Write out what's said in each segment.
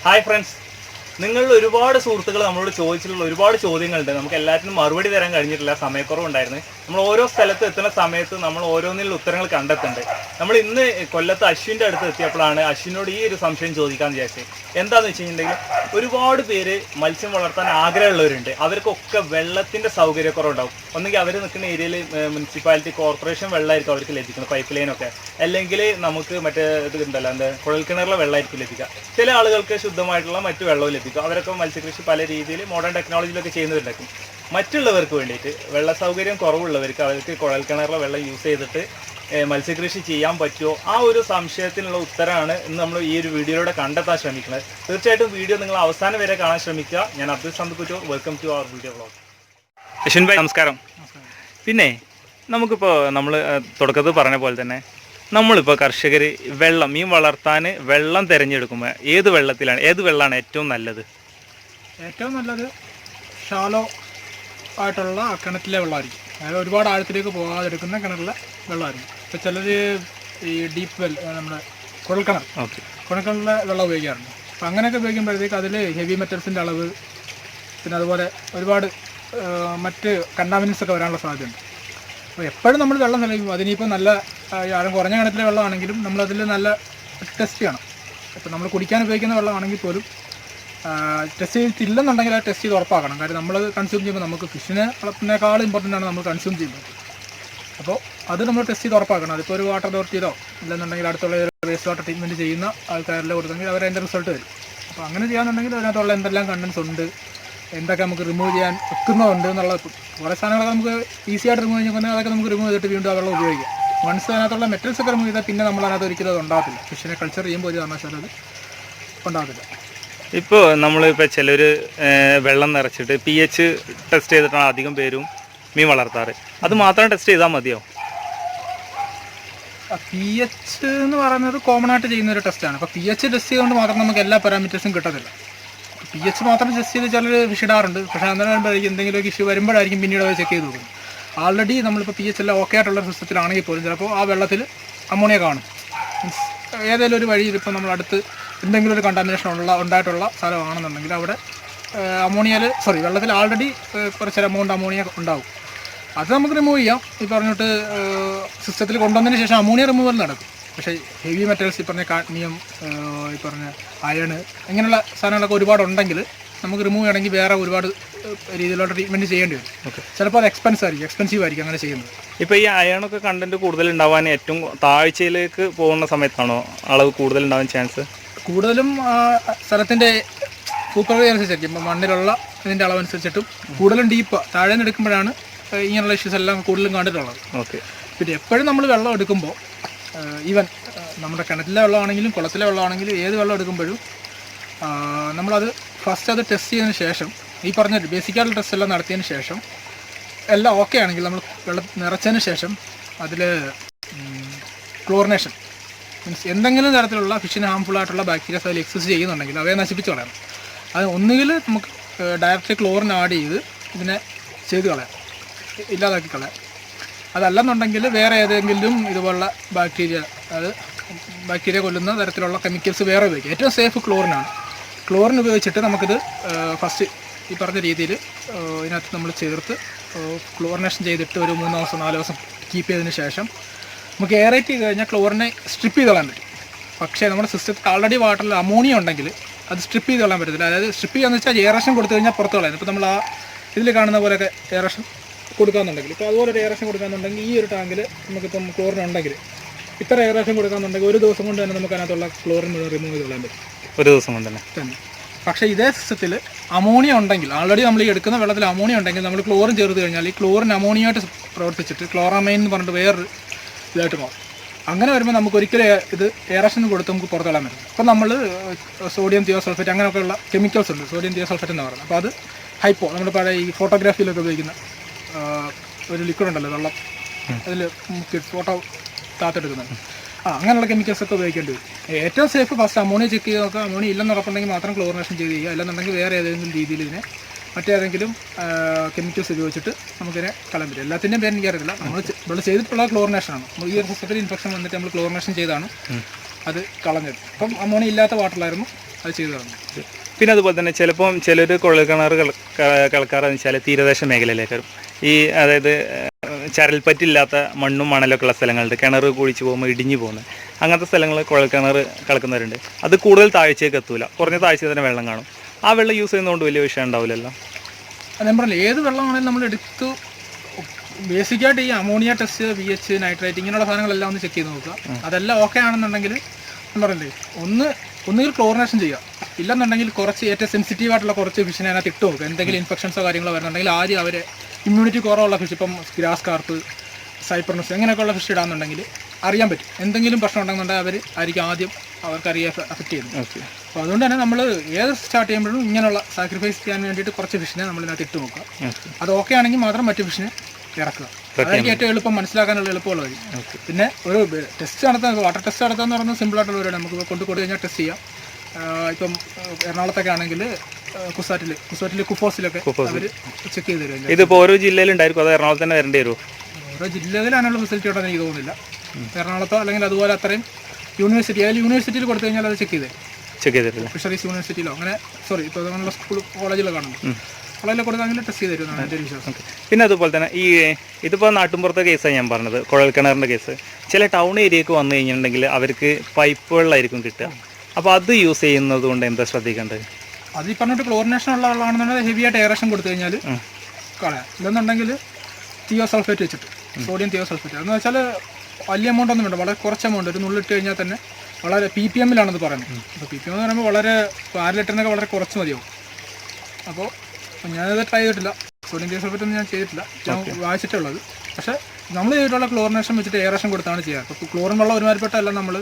Hi friends, നിങ്ങളിൽ ഒരുപാട് സുഹൃത്തുക്കൾ നമ്മളോട് ചോദിച്ചിട്ടുള്ള ഒരുപാട് ചോദ്യങ്ങളുണ്ട്. നമുക്ക് എല്ലാത്തിനും മറുപടി തരാൻ കഴിഞ്ഞിട്ടില്ല, സമയക്കുറവുണ്ടായിരുന്നു. നമ്മൾ ഓരോ സ്ഥലത്ത് എത്തുന്ന സമയത്ത് നമ്മൾ ഓരോന്നിലുള്ള ഉത്തരങ്ങൾ കണ്ടെത്തുന്നുണ്ട്. നമ്മൾ ഇന്ന് കൊല്ലത്ത് അശ്വിൻ്റെ അടുത്ത് എത്തിയപ്പോഴാണ് അശ്വിനോട് ഈ ഒരു സംശയം ചോദിക്കാമെന്ന് വിചാരിച്ചത്. എന്താണെന്ന് വെച്ച് കഴിഞ്ഞിട്ടുണ്ടെങ്കിൽ ഒരുപാട് പേര് മത്സ്യം വളർത്താൻ ആഗ്രഹമുള്ളവരുണ്ട്. അവർക്കൊക്കെ വെള്ളത്തിൻ്റെ സൗകര്യക്കുറവുണ്ടാവും. ഒന്നുകിൽ അവർ നിൽക്കുന്ന ഏരിയയിൽ മുനിസിപ്പാലിറ്റി കോർപ്പറേഷൻ വെള്ളമായിരിക്കും അവർക്ക് ലഭിക്കുന്നത്, പൈപ്പ് ലൈനൊക്കെ, അല്ലെങ്കിൽ നമുക്ക് മറ്റേ ഇത് ഉണ്ടല്ലോ, കുഴൽക്കിണറിലെ വെള്ളമായിരിക്കും ലഭിക്കുക. ചില ആളുകൾക്ക് ശുദ്ധമായിട്ടുള്ള മറ്റു വെള്ളവും ലഭിക്കും. അവരൊക്കെ മത്സ്യകൃഷി പല രീതിയിൽ മോഡേൺ ടെക്നോളജിയിലൊക്കെ ചെയ്യുന്നവരുണ്ടാക്കും. മറ്റുള്ളവർക്ക് വേണ്ടിയിട്ട് വെള്ള സൗകര്യം കുറവുള്ളവർക്ക് അവർക്ക് കുഴൽക്കിണറിലെ വെള്ളം യൂസ് ചെയ്തിട്ട് മത്സ്യകൃഷി ചെയ്യാൻ പറ്റുമോ, ആ ഒരു സംശയത്തിനുള്ള ഉത്തരമാണ് ഇന്ന് നമ്മൾ ഈ ഒരു വീഡിയോയിലൂടെ കണ്ടെത്താൻ ശ്രമിക്കുന്നത്. തീർച്ചയായിട്ടും വീഡിയോ നിങ്ങൾ അവസാനം വരെ കാണാൻ ശ്രമിക്കുക. ഞാൻ Abdul Samad Kuttur, welcome to our video vlog. Ashwin ഭായ് നമസ്കാരം. പിന്നെ നമുക്കിപ്പോൾ നമ്മൾ തുടക്കത്തിൽ പറഞ്ഞ പോലെ തന്നെ നമ്മളിപ്പോൾ കർഷകർ മീൻ വളർത്താൻ വെള്ളം തിരഞ്ഞെടുക്കുമ്പോൾ ഏത് വെള്ളമാണ് ഏറ്റവും നല്ലത്? ഏറ്റവും നല്ലത് ഷാലോ ആയിട്ടുള്ള കിണറ്റിലെ വെള്ളമായിരിക്കും. അതായത് ഒരുപാട് ആഴത്തിലേക്ക് പോകാതെടുക്കുന്ന കിണറിലെ വെള്ളമായിരിക്കും. ഇപ്പോൾ ചിലർ ഈ ഡീപ്പ് വെൽ, നമ്മുടെ കുഴൽക്കിണറിലെ വെള്ളം ഉപയോഗിക്കാറുണ്ട്. അപ്പോൾ അങ്ങനെയൊക്കെ ഉപയോഗിക്കുമ്പോഴത്തേക്ക് അതിൽ ഹെവി മെറ്റൽസിൻ്റെ അളവ്, പിന്നെ അതുപോലെ ഒരുപാട് മറ്റ് കണ്ടാമിനൻസ് ഒക്കെ വരാനുള്ള സാധ്യതയുണ്ട്. അപ്പോൾ എപ്പോഴും നമ്മൾ വെള്ളം നിലനിൽക്കും. അതിനിപ്പോൾ നല്ല ആഴം കുറഞ്ഞ കിണറ്റിലെ വെള്ളമാണെങ്കിലും നമ്മളതിൽ നല്ല ടെസ്റ്റ് ചെയ്യണം. ഇപ്പോൾ നമ്മൾ കുടിക്കാൻ ഉപയോഗിക്കുന്ന വെള്ളമാണെങ്കിൽ പോലും ടെസ്റ്റ് ചെയ്തിട്ടില്ലെന്നുണ്ടെങ്കിൽ അത് ടെസ്റ്റ് ചെയ്ത് ഉറപ്പാക്കണം. കാര്യം നമ്മളത് കൺസ്യൂം ചെയ്യുമ്പോൾ നമുക്ക് ഫിഷിനെ വളർത്തുന്നതിനേക്കാൾ ഇമ്പോർട്ടൻ്റ് ആണ് നമ്മൾ കൺസ്യൂം ചെയ്യുന്നത്. അപ്പോൾ അത് നമ്മൾ ടെസ്റ്റ് ചെയ്ത് ഉറപ്പാക്കണം. അതിപ്പോൾ ഒരു വാട്ടർ അതോറിറ്റിയിലോ ഇല്ലെന്നുണ്ടെങ്കിൽ അടുത്തുള്ള വേസ്റ്റ് വാട്ടർ ട്രീറ്റ്മെൻറ്റ് ചെയ്യുന്ന ആൾക്കാരിലോ കൊടുത്തെങ്കിൽ അവരതിൻ്റെ റിസൾട്ട് വരും. അപ്പോൾ അങ്ങനെ ചെയ്യാന്നുണ്ടെങ്കിൽ അതിനകത്തുള്ള എന്തെല്ലാം കണ്ടൻസ് ഉണ്ട്, എന്തൊക്കെ നമുക്ക് റിമൂവ് ചെയ്യാൻ വെക്കുന്നതുണ്ട് എന്നുള്ള കുറേ സാധനങ്ങളൊക്കെ നമുക്ക് ഈസി ആയിട്ട് റിമൂവ് ചെയ്യുമ്പോൾ അതൊക്കെ നമുക്ക് റിമൂവ് ചെയ്തിട്ട് വീണ്ടും ആ വെള്ളം ഉപയോഗിക്കാം. വൺസ് അതിനകത്തുള്ള മെറ്റൽസ് ഒക്കെ റിമൂവ് ചെയ്താൽ പിന്നെ നമ്മൾ അതിനകത്ത് ഒരിക്കലും അത് ഉണ്ടാകത്തില്ല. ഫിഷിനെ കൾച്ചർ ചെയ്യുമ്പോൾ ഒരു കാരണവശാലും അത് ഉണ്ടാകത്തില്ല. ഇപ്പോൾ നമ്മളിപ്പോൾ ചിലർ വെള്ളം നിറച്ചിട്ട് pH ടെസ്റ്റ് ചെയ്തിട്ടാണ് അധികം പേരും മീൻ വളർത്താറ്. അത് മാത്രം ടെസ്റ്റ് ചെയ്താൽ മതിയോ? pH എന്ന് പറയുന്നത് കോമൺ ആയിട്ട് ചെയ്യുന്ന ഒരു ടെസ്റ്റാണ്. അപ്പോൾ pH ടെസ്റ്റ് ചെയ്തുകൊണ്ട് മാത്രം നമുക്ക് എല്ലാ പാരാമീറ്റേഴ്സും കിട്ടത്തില്ല. pH മാത്രം ടെസ്റ്റ് ചെയ്ത് ചിലർ ഫിഷ് ഇടാറുണ്ട്. പക്ഷേ അന്നേരം വരുമ്പോഴായിരിക്കും എന്തെങ്കിലും ഇഷ്യൂ വരുമ്പോഴായിരിക്കും പിന്നീട് അത് ചെക്ക് ചെയ്ത് നോക്കുന്നത്. ആൾറെഡി നമ്മളിപ്പോൾ pH എല്ലാം ഓക്കെ ആയിട്ടുള്ള സിസ്റ്റത്തിലാണെങ്കിൽ പോലും ചിലപ്പോൾ ആ വെള്ളത്തിൽ അമോണിയ കാണും. മീൻസ് ഏതെങ്കിലും ഒരു വഴിയിൽ ഇപ്പോൾ നമ്മളടുത്ത് എന്തെങ്കിലും ഒരു കണ്ടാമിനേഷൻ ഉണ്ടായിട്ടുള്ള സ്ഥലമാണെന്നുണ്ടെങ്കിൽ അവിടെ വെള്ളത്തിൽ ആൾറെഡി കുറച്ചൊരു എമൗണ്ട് അമോണിയ ഉണ്ടാവും. അത് നമുക്ക് റിമൂവ് ചെയ്യാം. ഈ പറഞ്ഞിട്ട് സിസ്റ്റത്തിൽ കൊണ്ടുവന്നതിന് ശേഷം അമോണിയ റിമൂവൽ നടക്കും. പക്ഷേ ഹെവി മെറ്റൽസ്, ഈ പറഞ്ഞ കാഡ്മിയം, ഈ പറഞ്ഞ അയണ്, ഇങ്ങനെയുള്ള സാധനങ്ങളൊക്കെ ഒരുപാട് ഉണ്ടെങ്കിൽ നമുക്ക് റിമൂവ് ചെയ്യണമെങ്കിൽ വേറെ ഒരുപാട് രീതിയിലുള്ള ട്രീറ്റ്മെൻറ്റ് ചെയ്യേണ്ടി വരും. ചിലപ്പോൾ അത് എക്സ്പെൻസീവ് ആയിരിക്കും അങ്ങനെ ചെയ്യുന്നത്. ഇപ്പോൾ ഈ അയണൊക്കെ കണ്ടൻറ്റ് കൂടുതൽ ഉണ്ടാവാൻ ഏറ്റവും താഴ്ചയിലേക്ക് പോകുന്ന സമയത്താണോ അളവ് കൂടുതൽ ഉണ്ടാവാൻ ചാൻസ്? കൂടുതലും സ്ഥലത്തിൻ്റെ ഭൂപ്രകൃതി അനുസരിച്ചായിരിക്കും. ഇപ്പോൾ മണ്ണിലുള്ള ഇതിൻ്റെ അളവനുസരിച്ചിട്ടും കൂടുതലും ഡീപ്പ് താഴെ നിന്ന് എടുക്കുമ്പോഴാണ് ഇങ്ങനെയുള്ള ഇഷ്യൂസ് എല്ലാം കൂടുതലും കണ്ടിട്ടുള്ളത്. ഓക്കെ. പിന്നെ എപ്പോഴും നമ്മൾ വെള്ളം എടുക്കുമ്പോൾ ഈവൻ നമ്മുടെ കിണറ്റിലെ വെള്ളമാണെങ്കിലും കുളത്തിലെ വെള്ളമാണെങ്കിലും ഏത് വെള്ളം എടുക്കുമ്പോഴും നമ്മളത് ഫസ്റ്റ് അത് ടെസ്റ്റ് ചെയ്തതിന് ശേഷം, ഈ പറഞ്ഞ ബേസിക്കായിട്ടുള്ള ടെസ്റ്റ് എല്ലാം നടത്തിയതിന് ശേഷം എല്ലാം ഓക്കെ ആണെങ്കിൽ നമ്മൾ വെള്ളം നിറച്ചതിന് ശേഷം അതിൽ ക്ലോറിനേഷൻ, മീൻസ് എന്തെങ്കിലും തരത്തിലുള്ള ഫിഷിന് ഹാംഫുൾ ആയിട്ടുള്ള ബാക്ടീരിയസ് അതിൽ എക്സിസ്റ്റ് ചെയ്യുന്നുണ്ടെങ്കിൽ അവയെ നശിപ്പിച്ച് കളയണം. അത് ഒന്നുകിൽ നമുക്ക് ഡയറക്റ്റ് ക്ലോറിൻ ആഡ് ചെയ്ത് ഇതിനെ ചെയ്ത് കളയാം, ഇല്ലാതാക്കി കളയാം. അതല്ലെന്നുണ്ടെങ്കിൽ വേറെ ഏതെങ്കിലും ഇതുപോലുള്ള ബാക്ടീരിയ കൊല്ലുന്ന തരത്തിലുള്ള കെമിക്കൽസ് വേറെ ഉപയോഗിക്കാം. ഏറ്റവും സേഫ് ക്ലോറിനാണ്. ക്ലോറിൻ ഉപയോഗിച്ചിട്ട് നമുക്കിത് ഫസ്റ്റ് ഈ പറഞ്ഞ രീതിയിൽ ഇതിനകത്ത് നമ്മൾ ചേർത്ത് ക്ലോറിനേഷൻ ചെയ്തിട്ട് ഒരു 3 ദിവസം 4 ദിവസം കീപ്പ് ചെയ്തതിന് ശേഷം നമുക്ക് എയറേറ്റ് ചെയ്ത് കഴിഞ്ഞാൽ ക്ലോറിനെ സ്ട്രിപ്പ് ചെയ്ത് കളയാൻ പറ്റും. പക്ഷേ നമ്മുടെ സിസ്റ്റത്തിൽ ആൾറെഡി വാട്ടറിൽ അമോണിയ ഉണ്ടെങ്കിൽ അത് സ്ട്രിപ്പ് ചെയ്ത് കളയാൻ പറ്റത്തില്ല. അതായത് സ്ട്രിപ്പ് ചെയ്യാന്ന് വെച്ചാൽ എയറേഷൻ കൊടുത്തു കഴിഞ്ഞാൽ പുറത്ത് കളയാം. ഇപ്പോൾ നമ്മൾ ആ ഇതിൽ കാണുന്ന പോലെയൊക്കെ എയറേഷൻ കൊടുക്കാമെന്നുണ്ടെങ്കിൽ, ഇപ്പോൾ അതുപോലെ ഒരു എയറേഷൻ കൊടുക്കാമെന്നുണ്ടെങ്കിൽ ഈ ഒരു ടാങ്കിൽ നമുക്കിപ്പം ക്ലോറിൻ ഉണ്ടെങ്കിൽ ഇത്ര എയറേഷൻ കൊടുക്കാമെന്നുണ്ടെങ്കിൽ ഒരു ദിവസം കൊണ്ട് തന്നെ നമുക്ക് അതിനകത്തുള്ള ക്ലോറിൻ റിമൂവ് ചെയ്ത് കളയാൻ പറ്റും. ഒരു ദിവസം കൊണ്ട് തന്നെ. പക്ഷേ ഇതേ സിസ്റ്റത്തിൽ അമോണിയ ഉണ്ടെങ്കിൽ, ആൾറെഡി നമ്മൾ ഈ എടുക്കുന്ന വെള്ളത്തിൽ അമോണിയ ഉണ്ടെങ്കിൽ നമ്മൾ ക്ലോറിൻ ചേർത്ത് കഴിഞ്ഞാൽ ഈ ക്ലോറിൻ അമോണിയമായിട്ട് പ്രവർത്തിച്ചിട്ട് ക്ലോറാമൈൻ എന്ന് പറഞ്ഞിട്ട് വേറൊരു ഇതായിട്ട് മാറും. അങ്ങനെ വരുമ്പോൾ നമുക്ക് ഒരിക്കലും ഇത് എയറേഷൻ കൊടുത്ത് നമുക്ക് പുറത്ത് കളയാൻ പറ്റും. അപ്പോൾ നമ്മൾ സോഡിയം തിയോസൾഫേറ്റ് അങ്ങനെയൊക്കെയുള്ള കെമിക്കൽസ് ഉണ്ട്, സോഡിയം തിയോസൾഫേറ്റ് എന്ന് പറയുന്നത്. അപ്പോൾ അത് ഹൈപ്പോ, നമ്മുടെ പഴയ ഈ ഫോട്ടോഗ്രാഫിയിലൊക്കെ ഉപയോഗിക്കുന്ന ഒരു ലിക്വിഡ് ഉണ്ടല്ലോ, വെള്ളം അതിൽ മുക്കി ഫോട്ടോ താത്തെടുക്കുന്നത്, അങ്ങനെയുള്ള കെമിക്കൽസ് ഒക്കെ ഉപയോഗിക്കേണ്ടി വരും. ഏറ്റവും സേഫ് ഫസ്റ്റ് അമോണിയ ചെക്ക് ചെയ്ത് നോക്കുക. അമോണിയ ഇല്ലെന്ന് ഉറപ്പുണ്ടെങ്കിൽ മാത്രം ക്ലോറിനേഷൻ ചെയ്ത് ചെയ്യുക. അല്ലെന്നുണ്ടെങ്കിൽ വേറെ ഏതെങ്കിലും രീതിയിൽ ഇതിനെ മറ്റേതെങ്കിലും കെമിക്കൽസ് ഉപയോഗിച്ചിട്ട് നമുക്കിതിനെ കളയാൻ പറ്റും. എല്ലാത്തിൻ്റെയും പേര് എനിക്കറിയില്ല. നമ്മൾ ചെയ്തിട്ടുള്ള ക്ലോറിനേഷനാണ്. ഈ ഒരു സിസ്റ്റത്തിൽ ഇൻഫെക്ഷൻ വന്നിട്ട് നമ്മൾ ക്ലോറിനേഷൻ ചെയ്താണ് അത് കളഞ്ഞത്. അപ്പം അമോണിയ ഇല്ലാത്ത വാട്ടറിലായിരുന്നു അത് ചെയ്തു തരണം. പിന്നെ അതുപോലെ തന്നെ ചിലപ്പം ചിലർ കുഴൽക്കിണർ കളക്കാറെന്ന് വെച്ചാൽ തീരദേശ മേഖലയിലേക്ക് വരും. അതായത് ചരൽപ്പറ്റില്ലാത്ത മണ്ണും മണലൊക്കെ ഉള്ള സ്ഥലങ്ങളുണ്ട്, കിണർ കുഴിച്ച് പോകുമ്പോൾ ഇടിഞ്ഞു പോകുന്നത്. അങ്ങനത്തെ സ്ഥലങ്ങളിൽ കുഴൽക്കിണർ കളക്കുന്നവരുണ്ട്. അത് കൂടുതൽ താഴ്ചയ്ക്ക് എത്തൂല, കുറഞ്ഞ താഴ്ച തന്നെ വെള്ളം കാണും. ആ വെള്ളം യൂസ് ചെയ്യുന്നതുകൊണ്ട് വലിയ വിഷയം ഉണ്ടാവില്ലല്ലോ. ഞാൻ പറഞ്ഞില്ല, ഏത് വെള്ളമാണെങ്കിലും നമ്മൾ എടുത്തു ബേസിക്കായിട്ട് ഈ അമോണിയ ടെസ്റ്റ്, VH, നൈട്രേറ്റ് ഇങ്ങനെയുള്ള സാധനങ്ങളെല്ലാം ഒന്ന് ചെക്ക് ചെയ്ത് നോക്കുക. അതെല്ലാം ഓക്കെ ആണെന്നുണ്ടെങ്കിൽ ഞാൻ പറഞ്ഞില്ലേ, ഒന്നുകിൽ ക്ലോറിനേഷൻ ചെയ്യുക, ഇല്ലെന്നുണ്ടെങ്കിൽ കുറച്ച് ഏറ്റവും സെൻസിറ്റീവ് ആയിട്ടുള്ള കുറച്ച് ഫിഷിനെ അതിനകത്ത് ഇട്ട് നോക്കുക. എന്തെങ്കിലും ഇൻഫെക്ഷൻസോ കാര്യങ്ങളോ വരുന്നുണ്ടെങ്കിൽ ആദ്യം അവർ ഇമ്മ്യൂണിറ്റി കുറവുള്ള ഫിഷ്, ഇപ്പം ഗ്രാസ് കാർപ്പ്, സൈപ്പർനസ് ഇങ്ങനെയൊക്കെയുള്ള ഫിഷ് ഇടാന്നുണ്ടെങ്കിൽ അറിയാൻ പറ്റും. എന്തെങ്കിലും പ്രശ്നം ഉണ്ടെന്നുണ്ടെങ്കിൽ ആയിരിക്കും ആദ്യം അവർക്കറിയാൻ എഫക്റ്റ് ചെയ്യുന്നത്. അപ്പോൾ അതുകൊണ്ട് തന്നെ നമ്മൾ ഏത് സ്റ്റാർട്ട് ചെയ്യുമ്പോഴും ഇങ്ങനെയുള്ള സാക്രിഫൈസ് ചെയ്യാൻ വേണ്ടിയിട്ട് കുറച്ച് ഫിഷിനെ നമ്മളിതിനകത്ത് ഇട്ട് നോക്കുക. അത് ഓക്കെ ആണെങ്കിൽ മാത്രം മറ്റു ഫിഷിനെ ഇറക്കുക. അതായിരിക്കും ഏറ്റവും എളുപ്പം, മനസ്സിലാക്കാനുള്ള എളുപ്പമുള്ള വഴി. പിന്നെ ഒരു ടെസ്റ്റ് നടത്താൻ, വാട്ടർ ടെസ്റ്റ് നടത്താന്ന് പറയുന്നത് സിമ്പിളായിട്ടുള്ള പരിപാടി. നമുക്ക് കൊടുത്തു കഴിഞ്ഞാൽ ടെസ്റ്റ് ചെയ്യാം. ഇപ്പം എറണാകുളത്തൊക്കെ ആണെങ്കിൽ കുസാറ്റിൽ കുഫോസിലൊക്കെ അവർ ചെക്ക് ചെയ്ത് തരും. ഇതിപ്പോൾ ഓരോ ജില്ലയിലുണ്ടായിരിക്കും, അത് എറണാകുളത്ത് തന്നെ വരേണ്ടി വരുമോ? ഓരോ ജില്ലയിൽ അതിനുള്ള ഫെസിലിറ്റി ഉണ്ടെന്ന് എനിക്ക് തോന്നുന്നില്ല. എറണാകുളത്തോ അല്ലെങ്കിൽ അതുപോലെ അത്രയും യൂണിവേഴ്സിറ്റി, അതിൽ യൂണിവേഴ്സിറ്റിയിൽ കൊടുത്തു കഴിഞ്ഞാൽ അത് ചെക്ക് ചെയ്തിട്ടില്ല. ഫിഷറീസ് യൂണിവേഴ്സിറ്റിയിലോ അങ്ങനെ, സോറി, ഇപ്പോൾ അങ്ങനെയുള്ള സ്കൂൾ കോളേജിലോ കാണുന്നു, കോളേജിൽ കൊടുക്കാമെങ്കിൽ ടെസ്റ്റ് ചെയ്ത് തരുമെന്നാണ് എൻ്റെ ഒരു വിശ്വാസം. പിന്നെ അതുപോലെ തന്നെ ഇതിപ്പോൾ നാട്ടുമ്പുറത്തെ കേസാണ് ഞാൻ പറഞ്ഞത്, കുഴൽക്കിണറിൻ്റെ കേസ്. ചില ടൗൺ ഏരിയക്ക് വന്നു കഴിഞ്ഞിട്ടുണ്ടെങ്കിൽ അവർക്ക് പൈപ്പ് വെള്ളമായിരിക്കും കിട്ടുക. അപ്പോൾ അത് യൂസ് ചെയ്യുന്നത് കൊണ്ട് എന്താ ശ്രദ്ധിക്കേണ്ടത്? അത് ഈ പറഞ്ഞിട്ട് ക്ലോറിനേഷൻ ഉള്ള വെള്ളമാണെന്നുണ്ടെങ്കിൽ ഹെവി ആയിട്ട് എയറേഷൻ കൊടുത്തു കഴിഞ്ഞാൽ കളയാം. ഇല്ലെന്നുണ്ടെങ്കിൽ തിയോ സൾഫേറ്റ് വെച്ചിട്ട്, സോഡിയം തിയോ സൾഫേറ്റ്, എന്ന് വെച്ചാൽ വലിയ എമൗണ്ട് ഒന്നും വേണ്ട, വളരെ കുറച്ച് എമൗണ്ട്, ഒരു നുള്ളിട്ട് കഴിഞ്ഞാൽ തന്നെ വളരെ PPM-ലാണത് പറയുന്നത്. അപ്പോൾ PPM എന്ന് പറയുമ്പോൾ വളരെ 4 ലിറ്ററിനൊക്കെ വളരെ കുറച്ച് മതിയാവും. അപ്പോൾ ഞാനത് ട്രൈ ചെയ്തിട്ടില്ല, സോഡിയം തിയോ സൾഫേറ്റ് ഒന്നും ഞാൻ ചെയ്തിട്ടില്ല, ഞാൻ വായിച്ചിട്ടുള്ളത്. പക്ഷേ നമ്മൾ ചെയ്തിട്ടുള്ള ക്ലോറിനേഷൻ വെച്ചിട്ട് എയറേഷൻ കൊടുത്താണ് ചെയ്യുക. അപ്പോൾ ക്ലോറിൻ വെള്ളം ഒരുമാതിരിപ്പെട്ടല്ല, നമ്മൾ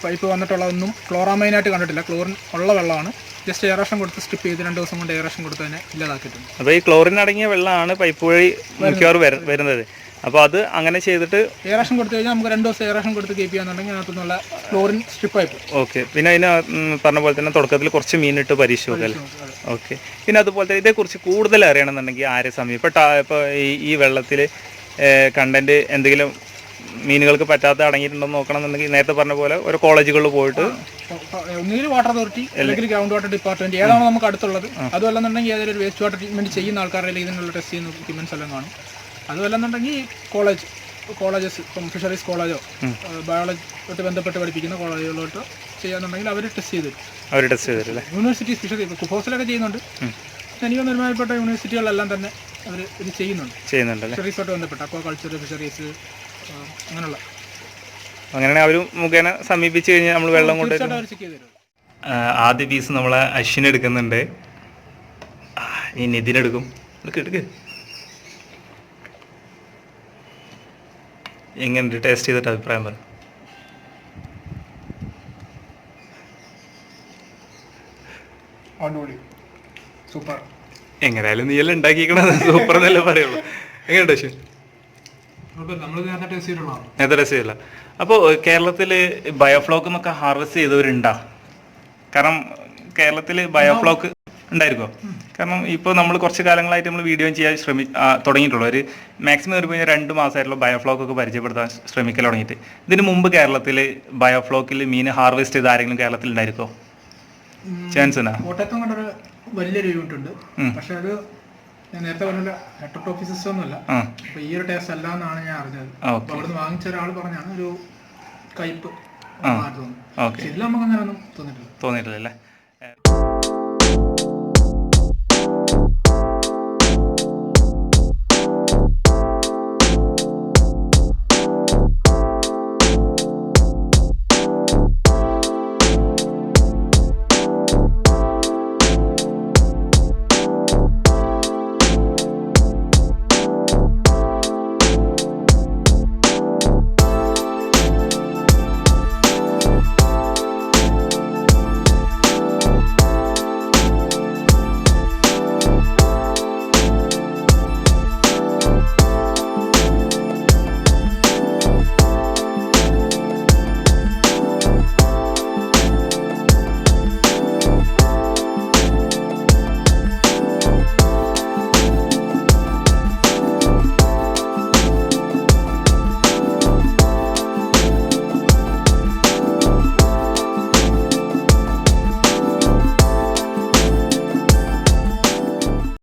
പൈപ്പ് വന്നിട്ടുള്ളതൊന്നും ക്ലോറാമൈനായിട്ട് കണ്ടിട്ടില്ല. ക്ലോറിൻ ഉള്ള വെള്ളമാണ്, ജസ്റ്റ് എയറേഷൻ കൊടുത്ത് സ്ട്രിപ്പ് ചെയ്ത് 2 ദിവസം കൊണ്ട് എയറേഷൻ കൊടുത്ത് തന്നെ ഇല്ലാതാക്കിയിട്ടുണ്ട്. അപ്പോൾ ഈ ക്ലോറിൻ അടങ്ങിയ വെള്ളമാണ് പൈപ്പ് വഴി മിക്കവാറും വരുന്നത്. അപ്പോൾ അത് അങ്ങനെ ചെയ്തിട്ട് എയറേഷൻ കൊടുത്തു കഴിഞ്ഞാൽ നമുക്ക് 2 ദിവസം എയറേഷൻ കൊടുത്ത് കീപ്പ് ചെയ്യാന്നുണ്ടെങ്കിൽ അതിനകത്തുനിന്നുള്ള ക്ലോറിൻ സ്ട്രിപ്പായി പോകും. ഓക്കെ. പിന്നെ അതിന് പറഞ്ഞ പോലെ തന്നെ തുടക്കത്തിൽ കുറച്ച് മീനിട്ട് പരീക്ഷിക്കല്ലേ? ഓക്കെ. പിന്നെ അതുപോലെ തന്നെ ഇതേക്കുറിച്ച് കൂടുതൽ അറിയണമെന്നുണ്ടെങ്കിൽ ആരെ സമയം ഇപ്പോൾ ഈ വെള്ളത്തിൽ കണ്ടന്റ് എന്തെങ്കിലും മീനുകൾക്ക് പറ്റാത്ത അടങ്ങിയിട്ടുണ്ടോ നോക്കണമെന്നുണ്ടെങ്കിൽ നേരത്തെ പറഞ്ഞ പോലെ ഓരോ കോളേജുകളിൽ പോയിട്ട് ഒന്നുകിൽ വാട്ടർ അതോറിറ്റി അല്ലെങ്കിൽ ഗ്രൗണ്ട് വാട്ടർ ഡിപ്പാർട്ട്മെന്റ് ഏതാണോ നമുക്ക് അടുത്തുള്ളത്, അതുമല്ലെന്നുണ്ടെങ്കിൽ ഏതൊരു ഒരു വേസ്റ്റ് വാട്ടർ ട്രീറ്റ്മെന്റ് ചെയ്യുന്ന ആൾക്കാരുടെ ഇതിനുള്ള ടെസ്റ്റ് ചെയ്യുന്ന എക്യുപ്മെന്റ്സ് എല്ലാം കാണും. അതുമല്ലെന്നുണ്ടെങ്കിൽ കോളേജസ്, ഇപ്പം ഫിഷറീസ് കോളേജോ ബയോളജിയായിട്ട് ബന്ധപ്പെട്ട് പഠിപ്പിക്കുന്ന കോളേജുകളോട്ട് ചെയ്യാന്നുണ്ടെങ്കിൽ അവർ ടെസ്റ്റ് ചെയ്ത് തരും. യൂണിവേഴ്സിറ്റി ഫിഷറി കുഫോസിലൊക്കെ ചെയ്യുന്നുണ്ട്. എനിക്ക് ഒരുമാതിരിപ്പെട്ട യൂണിവേഴ്സിറ്റികളെല്ലാം തന്നെ അവർ ഇത് ചെയ്യുന്നുണ്ട്. ഫിഷറീസുമായിട്ട് ബന്ധപ്പെട്ട് അക്വാകൾച്ചർ, ഫിഷറീസ് അങ്ങനെ അവർ മുഖേന സമീപിച്ച് കഴിഞ്ഞാൽ നമ്മൾ വെള്ളം കൊണ്ട് ആദ്യ പീസ് നമ്മളെ അശ്വിനെടുക്കുന്നുണ്ട്, ഈ നിതിനെടുക്കും. എടുക്ക് എങ്ങനെയുണ്ട് ടേസ്റ്റ് ചെയ്തിട്ട് അഭിപ്രായം പറ. സൂപ്പർ. എങ്ങനെയായാലും നീ എല്ലാം ഉണ്ടാക്കിക്കണത് സൂപ്പർ എന്നല്ലേ പറയുള്ളൂ. എങ്ങനെയുണ്ട് അശ്വിൻ? നേരത്തെ ടെസ്റ്റ് ചെയ്തില്ല. അപ്പോൾ കേരളത്തിൽ ബയോഫ്ലോക്ക് എന്നൊക്കെ ഹാർവെസ്റ്റ് ചെയ്തവരുണ്ടോ? കാരണം കേരളത്തിൽ ബയോഫ്ലോക്ക് ഉണ്ടായിരിക്കുമോ? കാരണം ഇപ്പോൾ നമ്മൾ കുറച്ച് കാലങ്ങളായിട്ട് നമ്മൾ വീഡിയോ ചെയ്യാൻ തുടങ്ങിയിട്ടുള്ളൂ. ഒരു മാക്സിമം ഒരു 2 മാസമായിട്ടുള്ള ബയോഫ്ലോക്കൊക്കെ പരിചയപ്പെടുത്താൻ ശ്രമിക്കൽ തുടങ്ങിയിട്ട്. ഇതിന് മുമ്പ് കേരളത്തിൽ ബയോഫ്ലോക്കിൽ മീൻ ഹാർവെസ്റ്റ് ചെയ്ത് ആരെങ്കിലും കേരളത്തിൽ ഉണ്ടായിരിക്കുമോ? ചാൻസ് ഉണ്ടോ? കോട്ടയത്തും കണ്ടൊരു വലിയൊരു യൂണിറ്റ് ഉണ്ട്, പക്ഷെ അത് ഞാൻ നേരത്തെ പറഞ്ഞില്ല, ഹെറ്ററോട്രോഫി സിസ്റ്റം ഒന്നുമല്ല. അപ്പൊ ഈ ഒരു ടേസ്റ്റ് അല്ല എന്നാണ് ഞാൻ അറിഞ്ഞത്. അപ്പൊ അവിടുന്ന് വാങ്ങിച്ച ഒരാൾ പറഞ്ഞാണ് ഒരു കയ്പ് തോന്നുന്നു. ഇതിൽ നമുക്ക് അങ്ങനെ ഒന്നും തോന്നിയിട്ടില്ല അല്ലേ?